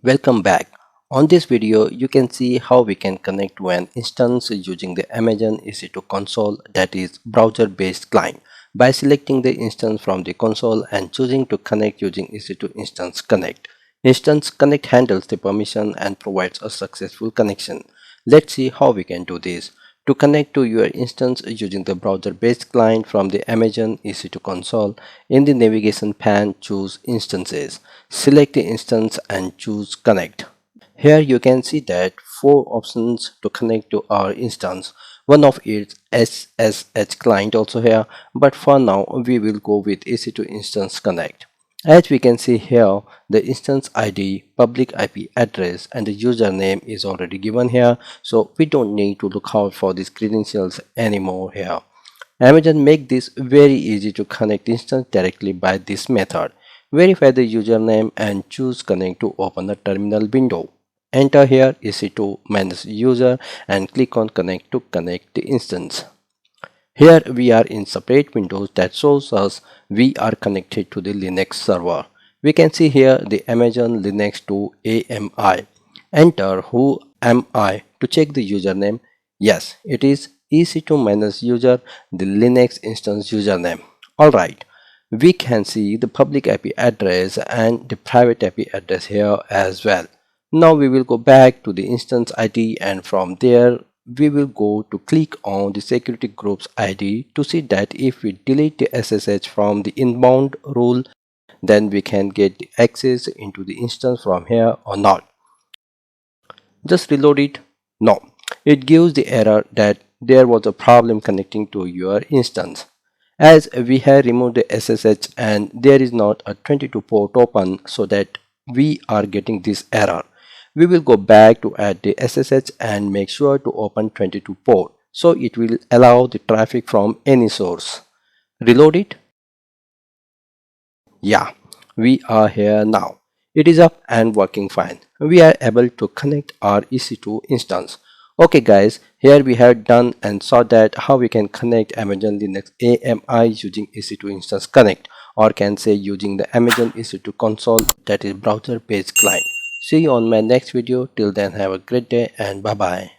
Welcome back. On this video, you can see how we can connect to an instance using the Amazon EC2 console, that is browser-based client, by selecting the instance from the console and choosing to connect using EC2 Instance Connect. Instance Connect handles the permission and provides a successful connection. Let's see how we can do this. To connect to your instance using the browser-based client from the Amazon EC2 console, in the navigation pane choose Instances. Select the instance and choose Connect. Here you can see that 4 options to connect to our instance. One of it is SSH client also here, but for now we will go with EC2 Instance Connect. As we can see here, the instance ID, public IP address and the username is already given here, so we don't need to look out for these credentials anymore here. Amazon make this very easy to connect instance directly by this method. Verify the username and choose connect to open the terminal window. Enter here EC2 manage user and click on connect to connect the instance. Here we are in separate windows that shows us we are connected to the Linux server. We can see here the Amazon Linux 2 AMI. Enter who am I to check the username. Yes, it is EC2-user, the Linux instance username. Alright, we can see the public IP address and the private IP address here as well. Now we will go back to the instance ID and from there we will go to click on the security groups ID to see that if we delete the SSH from the inbound rule, then we can get the access into the instance from here or not. Just reload it. No, it gives the error that there was a problem connecting to your instance. As we have removed the SSH and there is not a 22 port open, so that we are getting this error. We will go back to add the SSH and make sure to open 22 port, so it will allow the traffic from any source. Reload it. Yeah, we are here now. It is up and working fine. We are able to connect our EC2 instance. Okay guys, here we have done and saw that how we can connect Amazon Linux AMI using EC2 Instance Connect, or can say using the Amazon EC2 console, that is browser based client. See you on my next video. Till then, have a great day and bye bye.